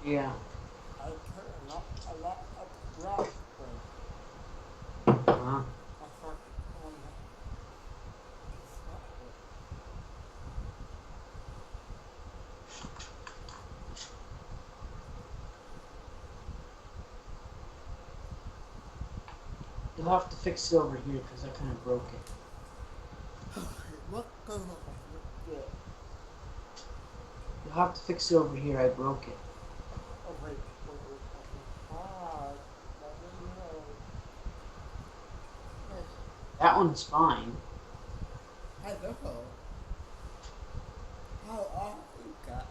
Yeah. I turned up a lot of raspberry. Uh-huh. I thought on the You'll have to fix it over here because I kind of broke it. what goes on with it? You'll have to fix it over here. I broke it. Oh wait. Hard. Let me know. That one's fine. Hello. How are you guys?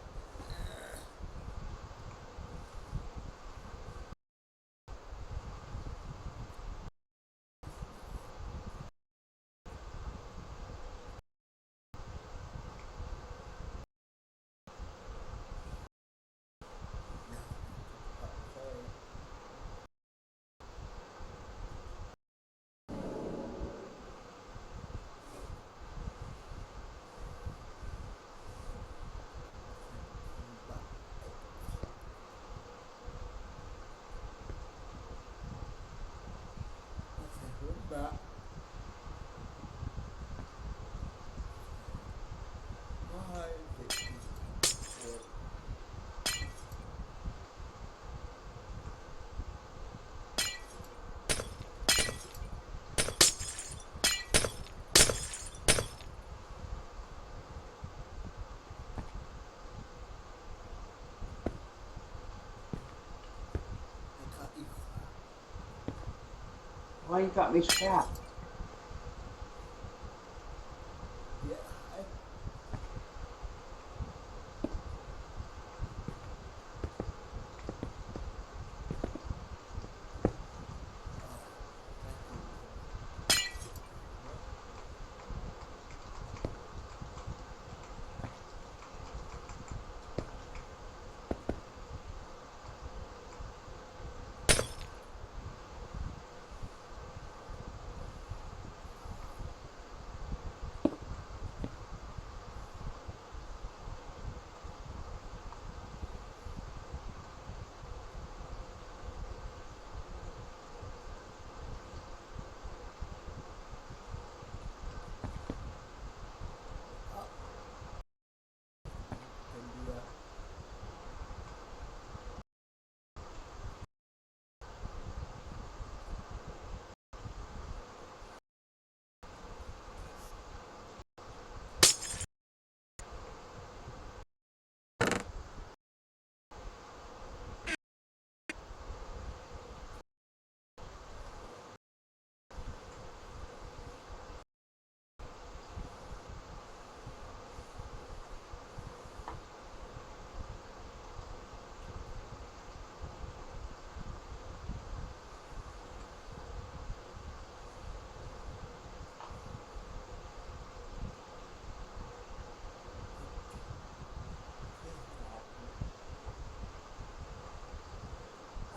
Okay, we're back. Why did this work? I got you. Why you got me trapped? Yeah, I thank you. What? Oh, can do that.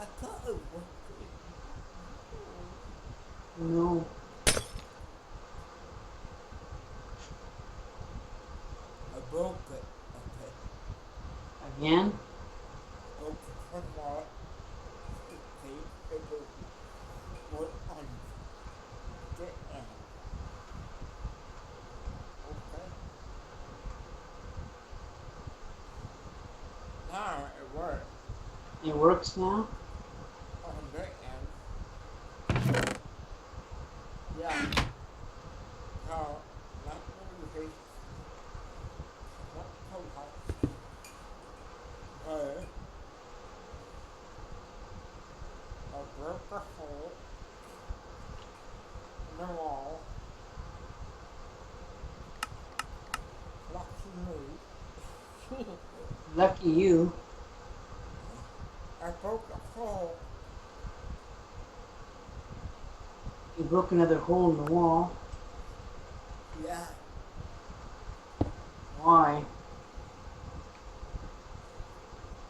I thought it was No. I broke it. Okay. Again? Broke it somewhere. Okay. It was what on the end. Okay. Now it works. It works now? On the end. Yeah. So let me see what comes up. Okay. I broke a hole in the wall. Lucky me. Lucky you. I broke a hole. You broke another hole in the wall. Yeah. Why?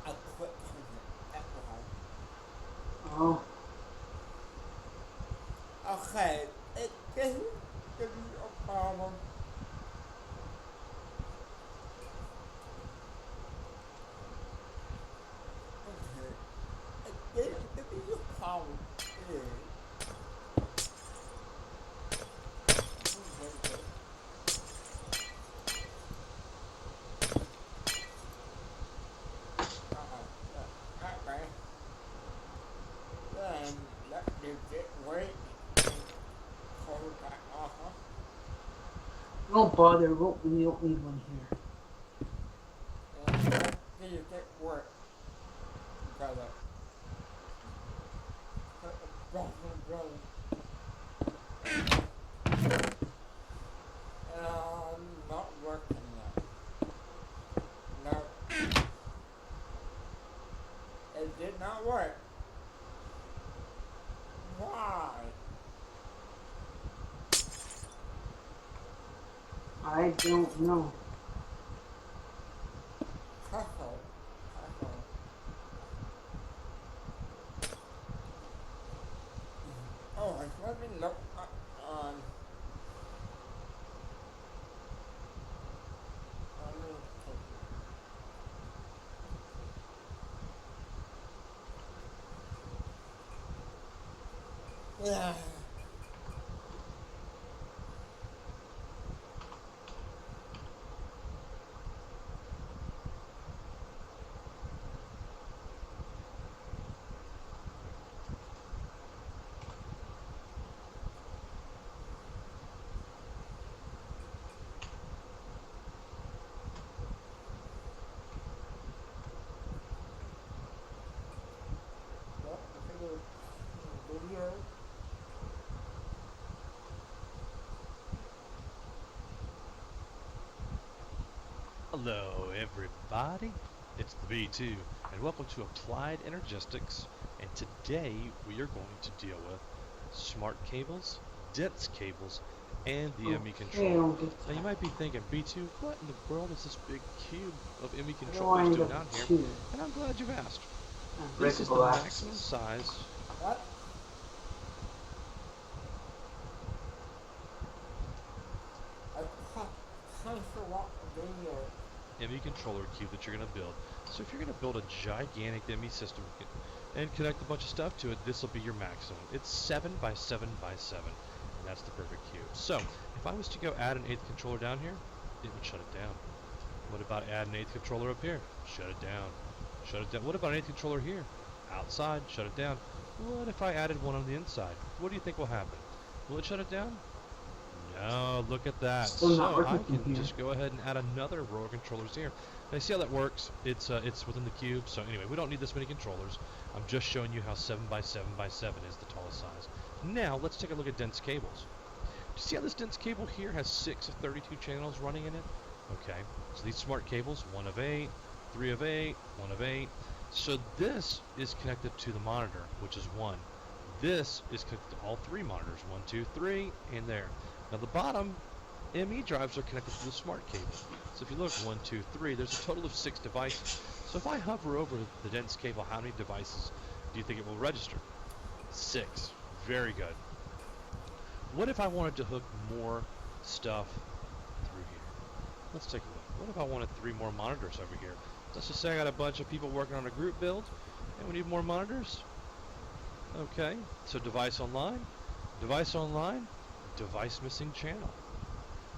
I quit on it. That was. Oh. Okay. It didn't give me a problem. Don't bother. We don't need one here. And do you get work? Brother. Brother. Not working now. No. It did not work. Why? I don't know. Hustle. Hustle. Oh, let me look up on yeah. What? Video. Hello, everybody. It's the B2, and welcome to Applied Energistics. And today we are going to deal with smart cables, dense cables, and the ME Okay, I controller. don't get Now you that. might be thinking, B2, what in the world is this big cube of ME I don't controllers want doing to out here? two. And I'm glad you've asked. This is the Unbreakable maximum access. size. What? I can't what video. ME controller cube that you're going to build. So if you're going to build a gigantic ME system and connect a bunch of stuff to it, this will be your maximum. It's 7 by 7 by 7, and that's the perfect cube. So if I was to go add an 8th controller down here, it would shut it down. What about add an 8th controller up here? Shut it down. Shut it down. What about an 8th controller here? Outside, shut it down. What if I added one on the inside? What do you think will happen? Will it shut it down? No, look at that. Still not So I working from can here. just go ahead and add another row of controllers here. Now see how that works? It's within the cube. So anyway, we don't need this many controllers. I'm just showing you how 7 by 7 by 7 is the tallest size. Now let's take a look at dense cables. Do you see how this dense cable here has 6 of 32 channels running in it? Okay, so these smart cables, 1 of 8, 3 of 8, 1 of 8. So this is connected to the monitor, which is 1. This is connected to all 3 monitors, 1, 2, 3, and there. Now the bottom ME drives are connected to the smart cable. So if you look, 1, 2, 3, there's a total of 6 devices. So if I hover over the dense cable, how many devices do you think it will register? 6. Very good. What if I wanted to hook more stuff through here? Let's take a look. What if I wanted 3 more monitors over here? Let's just say I got a bunch of people working on a group build, and we need more monitors. Okay, so device online, device missing channel.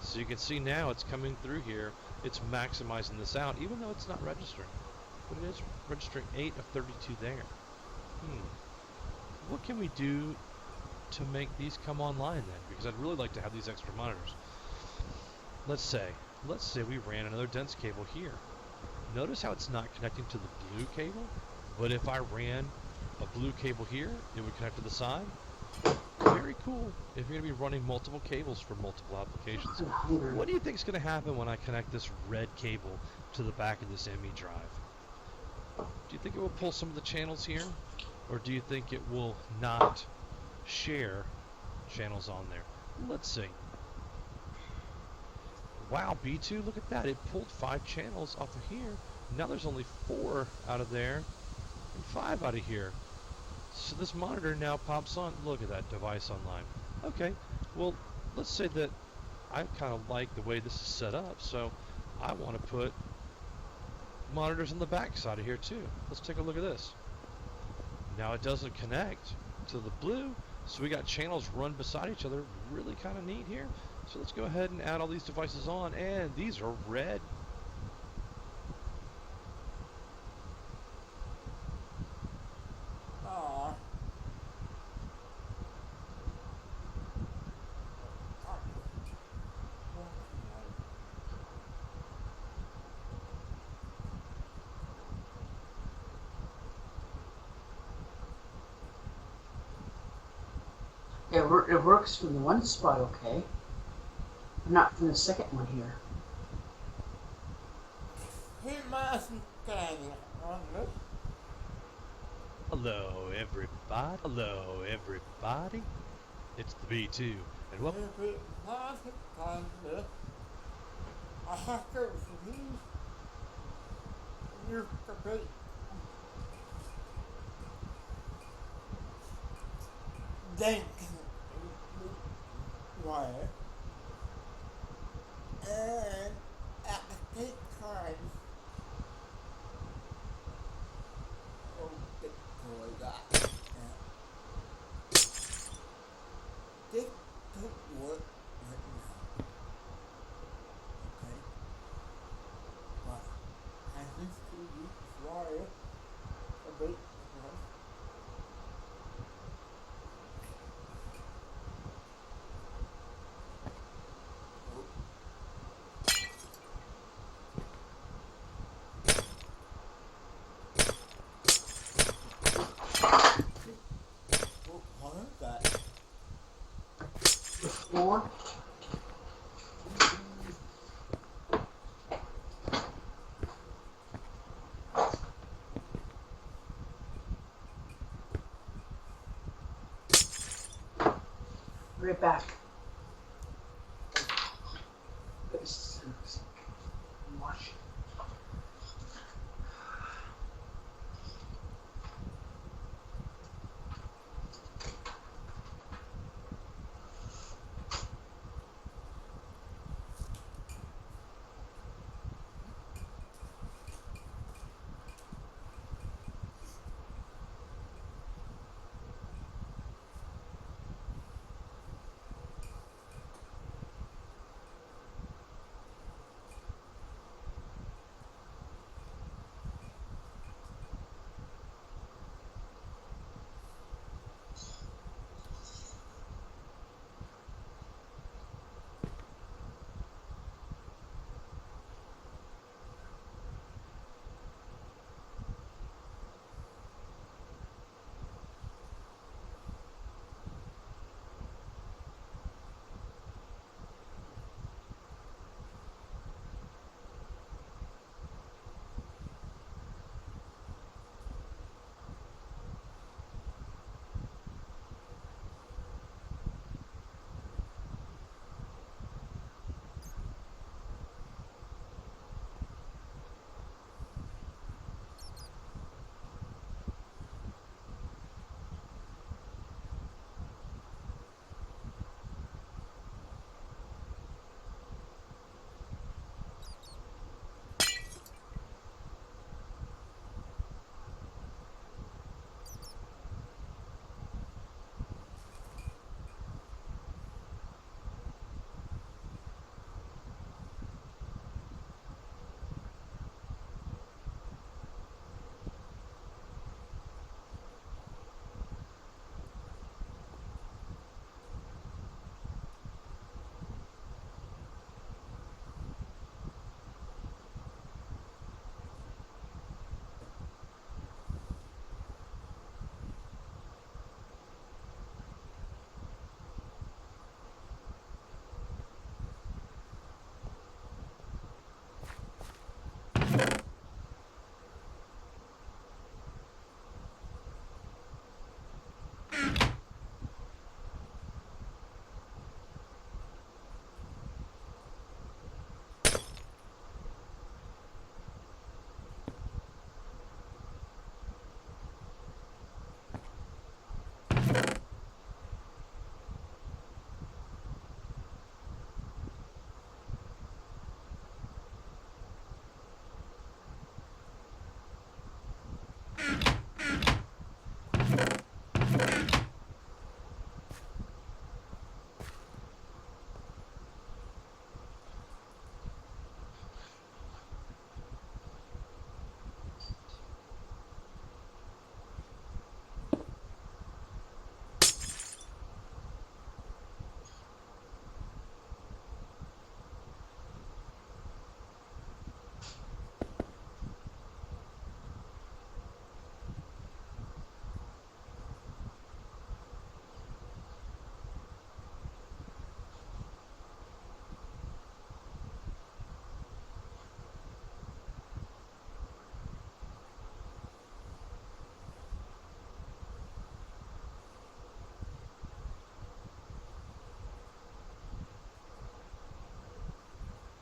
So you can see now it's coming through here. It's maximizing this out, even though it's not registering. But it is registering 8 of 32 there. What can we do to make these come online then? Because I'd really like to have these extra monitors. Let's say we ran another dense cable here. Notice how it's not connecting to the blue cable, but if I ran a blue cable here, it would connect to the side. Very cool if you're going to be running multiple cables for multiple applications. I'm hungry. What do you think is going to happen when I connect this red cable to the back of this ME drive? Do you think it will pull some of the channels here? Or do you think it will not share channels on there? Let's see. Wow, B2, look at that. It pulled 5 channels off of here. Now there's only 4 out of there and 5 out of here. So this monitor now pops on. Look at that, device online. Okay, well, let's say that I kind of like the way this is set up, so I want to put monitors on the back side of here too. Let's take a look at this. Now it doesn't connect to the blue, so we got channels run beside each other. Really kind of neat here. So let's go ahead and add all these devices on, and these are red. Aw. It works from the one spot, okay, but not from the second one here. He mustn't stand on this. Hello, everybody. Hello, everybody. It's the B2, and welcome. If it mustn't stand this, I have to leave you to be. Then wire. And at the same time, oh, big boy, that. This could work right now. Okay? But I need to use wire a bit more. What is that? The floor. Right back. Wash.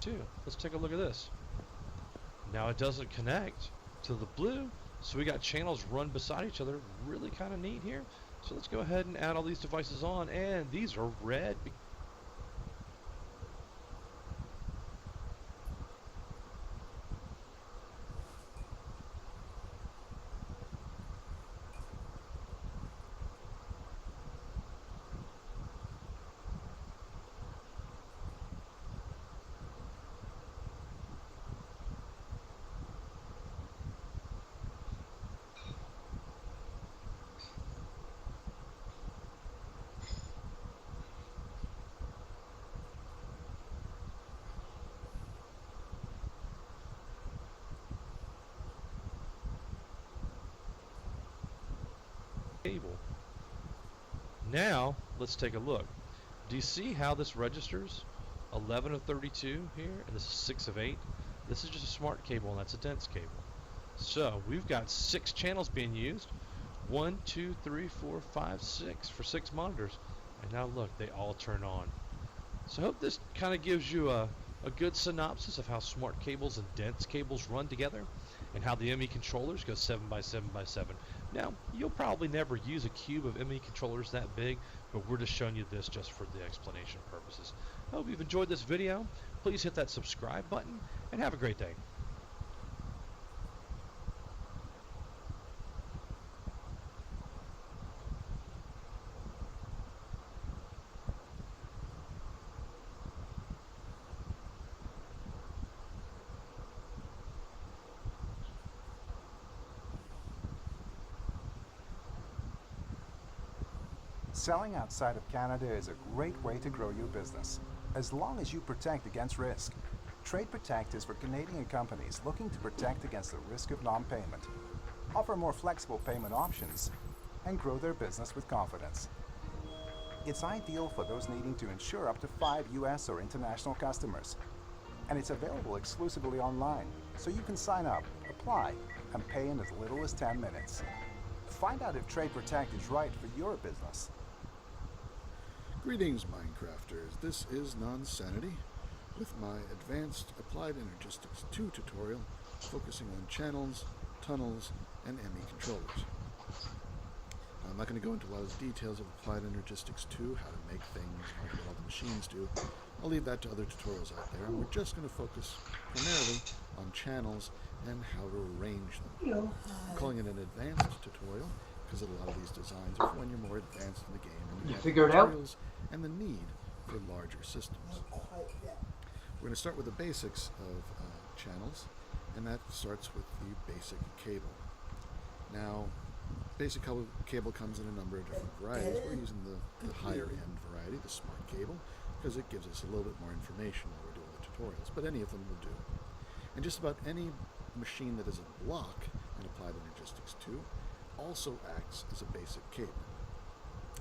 too. Let's take a look at this. Now it doesn't connect to the blue, so we got channels run beside each other. Really kind of neat here. So let's go ahead and add all these devices on, and these are red. Cable. Now let's take a look. Do you see how this registers 11 of 32 here, and this is 6 of 8? This is just a smart cable, and that's a dense cable. So we've got 6 channels being used. 1, 2, 3, 4, 5, 6 for 6 monitors. And now look, they all turn on. So I hope this kind of gives you a good synopsis of how smart cables and dense cables run together, and how the ME controllers go 7x7x7. Now, you'll probably never use a cube of ME controllers that big, but we're just showing you this just for the explanation purposes. I hope you've enjoyed this video. Please hit that subscribe button, and have a great day. Selling outside of Canada is a great way to grow your business, as long as you protect against risk. Trade Protect is for Canadian companies looking to protect against the risk of non-payment, offer more flexible payment options, and grow their business with confidence. It's ideal for those needing to insure up to 5 US or international customers. And it's available exclusively online, so you can sign up, apply, and pay in as little as 10 minutes. Find out if Trade Protect is right for your business. Greetings, Minecrafters. This is Nonsanity with my Advanced Applied Energistics 2 tutorial focusing on channels, tunnels, and ME controllers. I'm not going to go into a lot of the details of Applied Energistics 2, how to make things, what all the machines do. I'll leave that to other tutorials out there, and we're just going to focus primarily on channels and how to arrange them. I'm calling it an advanced tutorial because a lot of these designs are for when you're more advanced in the game and You have figure it out? materials and the need for larger systems. We're going to start with the basics of channels, and that starts with the basic cable. Now, basic cable comes in a number of different varieties. We're using the higher end variety, the smart cable, because it gives us a little bit more information while we're doing the tutorials, but any of them will do. And just about any machine that is a block in Applied Energistics 2 also acts as a basic cable.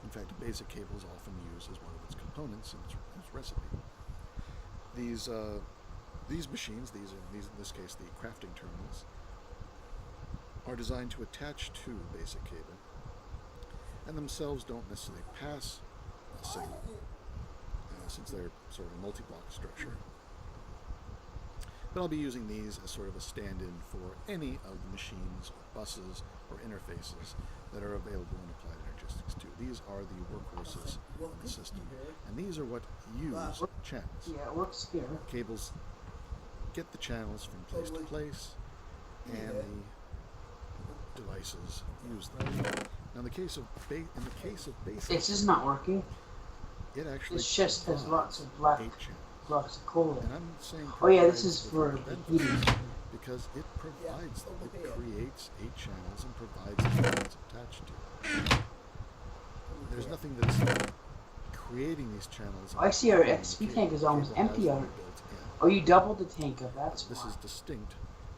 In fact, a basic cable is often used as one of its components in its recipe. These machines, these in this case the crafting terminals, are designed to attach to basic cable, and themselves don't necessarily pass a signal, since they're sort of a multi-block structure. But I'll be using these as sort of a stand-in for any of the machines, or buses, or interfaces that are available in Applied Energistics 2. These are the workhorses of the system, and these are what use channels. Yeah, it works here. Cables get the channels from place to place, and the devices use them. Now, in the case of basic, This is not working. it actually This chest has provides lots of black, 8 channels. lots of coal. And I'm saying Oh yeah, this provides is for with the benefit heating. because it provides them. It creates 8 channels and provides the channels attached to it. There's nothing that's creating these channels. I see our XP tank is almost empty out. Oh, you doubled the tank up, that's This why. is distinct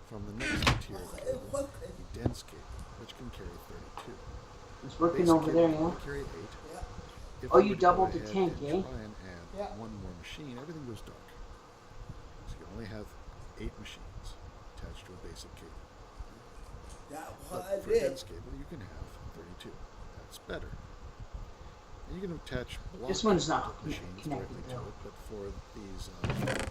from the next tier of cable, the dense cable, which can carry 32. It's working Basic over there, cable yeah? can carry 8. If Oh, we you were to doubled go the ahead tank, and eh? try and add one more machine, everything goes dark. So you only have 8 machines attached to a basic cable. But for a dense cable, you can have 32. That's better. And you can attach blocks This one's not machines connected directly to though. it, but for these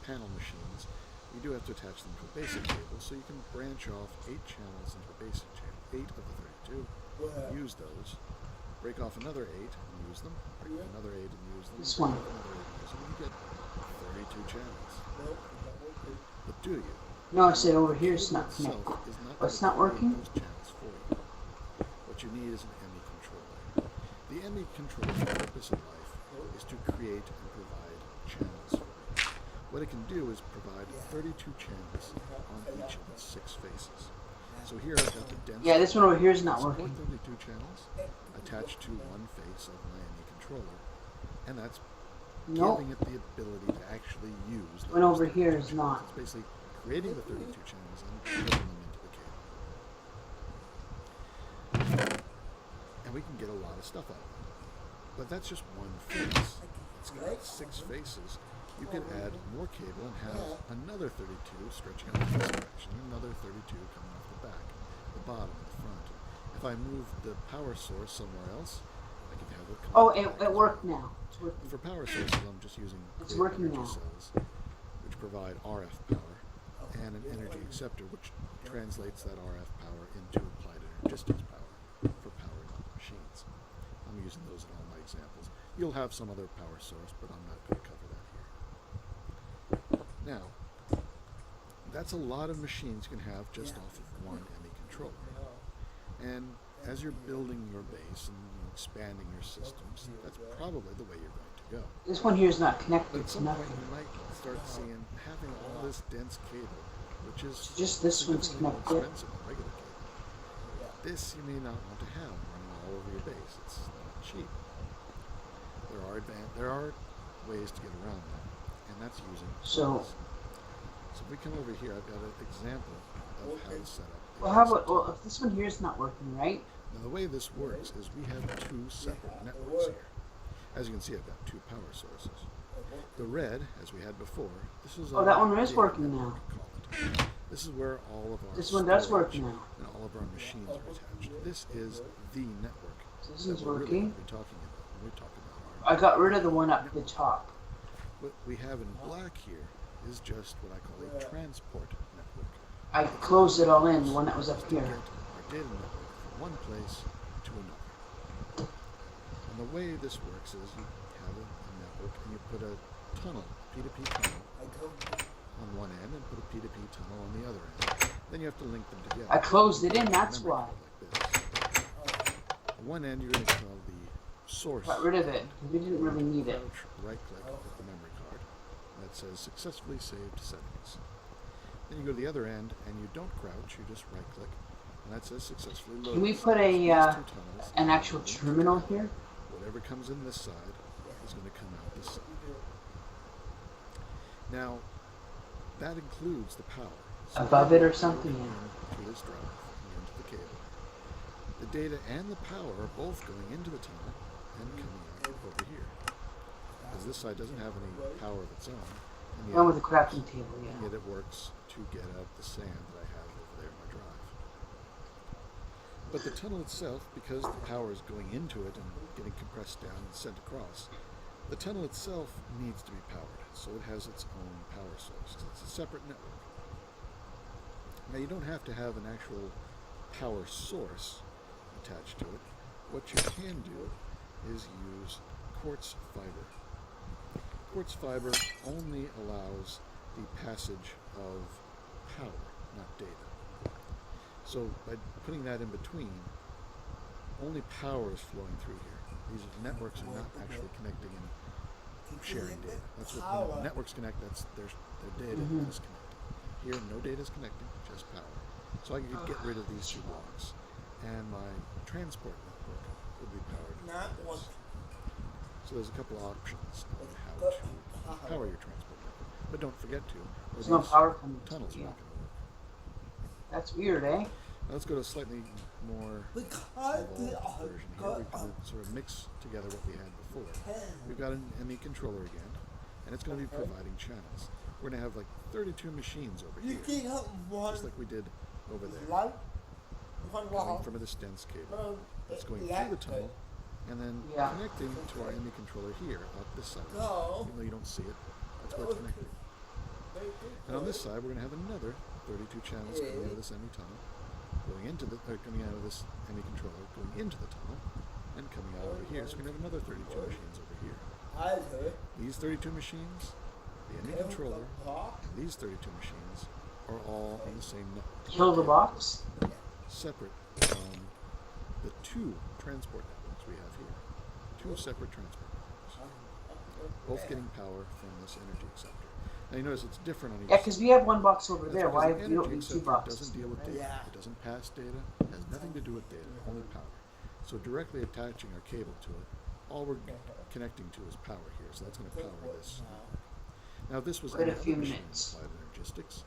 panel machines, you do have to attach them to a basic cable, so you can branch off 8 channels into a basic channel, 8 of the 32, use those, break off another 8 and use them, break off another 8 and use them, This break one. off another 8 and use them, and you get 32 channels. But do you? No, I said over here it's The not cable connected. itself is not Oh, it's gonna not working? create those channels for you. What you need is an ME controller. The ME controller's purpose in life is to create and provide channels for you. What it can do is provide 32 channels on each of its 6 faces. So here I've got the dense. Yeah, this one over here is not support working. 32 channels attached to one face of my ME controller, and that's Nope. giving it the ability to actually use One those over here 32 is channels. not. It's basically creating the 32 channels and putting them into the cable. And we can get a lot of stuff out of it. But that's just one face. It's got 6 faces. You can add more cable and have another 32 stretching out in this direction, another 32 coming off the back, the bottom, the front. If I move the power source somewhere else, I can have it come Oh, back. it worked now. It's working. For power sources, I'm just using It's grid working energy now. cells, which provide RF power, and an energy acceptor, which translates that RF power into applied energy distance power for powering up machines. I'm using those in all my examples. You'll have some other power source, but I'm not going to cover that here. Now, that's a lot of machines you can have just off of one ME controller. And as you're building your base and expanding your systems, that's probably the way you're going to go. This one here is not But connected at to some point, nothing. you might start seeing having all this dense cable, which is Just this one's significantly more connected. expensive than regular cable. This you may not want to have running all over your base. It's not cheap. There are ways to get around that, and that's using So- plugs. So if we come over here, I've got an example of how to set up. a Well, how basic about, well, if this one here is not working, right? Now the way this works is we have 2 separate networks here. As you can see, I've got 2 power sources. The red, as we had before, this is Oh, that our one is data working network, now. we call it. This is where all of our This one does work storage now. and all of our machines are attached. This is the network So this that one's we're really working. going to be talking about when we talk about I got rid of the one up the top. what we have in black here is just what I call a transport network. I closed it all in, the one that was up To here. get our data network from one place to another. And the way this works is you have a network and you put a tunnel, P2P tunnel, on one end and put a P2P tunnel on the other end. Then you have to link them together. I closed it in, that's Memory why. card like this. On one end you're going to call the source. Got rid of it, because we didn't really need it. Crouch, right click with the memory card that says successfully saved settings. Then you go to the other end and you don't crouch, you just right click and that says successfully loaded. Can we put a, These 2 tunnels, an actual terminal here? whatever comes in this side is going to come out this side. Now, that includes the power. So Above it or power something? into this drive and into the cable. The data and the power are both going into the tunnel and coming out over here. Because this side doesn't have any power of its own. And One with the crafting table, yet yeah. it works to get out the sand that I have over there in my drive. But the tunnel itself, because the power is going into it and getting compressed down and sent across, the tunnel itself needs to be powered, so it has its own power source. It's a separate network. Now you don't have to have an actual power source attached to it. What you can do is use quartz fiber. Quartz fiber only allows the passage of power, not data. So by putting that in between, only power is flowing through here. These networks are not actually connecting and sharing data. That's what when networks connect, that's their data is connecting. Here, no data is connecting, just power. So I could get rid of these 2 blocks, and my transport network would be powered like this. So there's a couple of options on how to power your transport network. But don't forget to, or There's no these power coming to tunnels it, are yeah. not going to work. That's weird, eh? Now let's go to a slightly more evolved version here. We can sort of mix together what we had before. We've got an ME controller again, and it's going to be providing channels. We're going to have like 32 machines over here, just like we did over there, coming from this dense cable. That's going through the tunnel and then Yeah. connecting to our ME controller here, out this side. No. Even though you don't see it, that's where it's connected. And on this side, we're going to have another 32 channels coming out of this ME tunnel, coming out of this ME controller, going into the tunnel, and coming out over here. So we're going to have another 32 machines over here. These 32 machines, the ME controller, and these 32 machines are all on the same network. Kill the box? Separate from the two transport networks we have here. Two separate transport networks. Both getting power from this energy acceptor. Now you notice it's different on each Yeah, because we have one box over That's there. because Why the you don't energy need two acceptor boxes? doesn't deal with data. Yeah. It doesn't pass data. It has nothing to do with data, only power. So directly attaching our cable to it, all we're connecting to is power here. So that's going to power this. Now this was Wait a another few machine, minutes. Applied Energistics,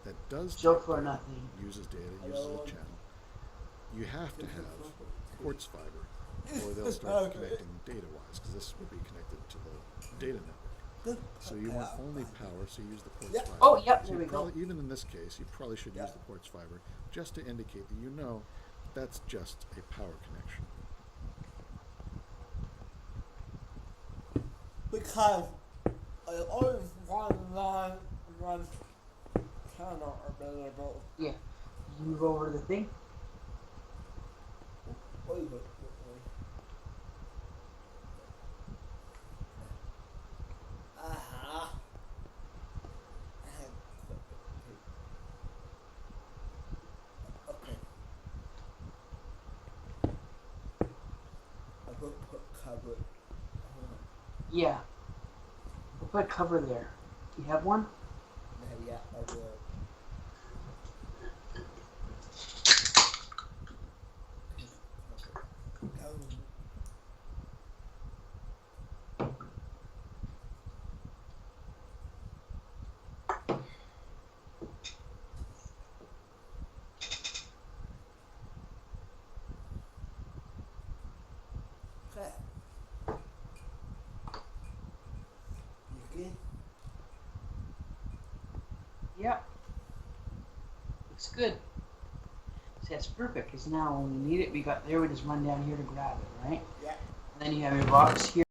that does Joke take for data, nothing. uses data, uses a channel. You have to have quartz fiber, or they'll start connecting data-wise, because this would be connected to the data network. So you want only power, so you use the quartz Yep. fiber. Oh, yep, So there you we go. probably, even in this case, you probably should use the quartz fiber just to indicate that you know that's just a power connection. Because I always want one channel available. Yeah. You move over to the thing. Wait. Okay. I will put cover. Yeah. We'll put cover there. You have one? Yeah, I will. Okay. You good? Yep. Looks good. See, that's perfect, because now when we need it, we just run down here to grab it, right? Yeah. And then you have your box here.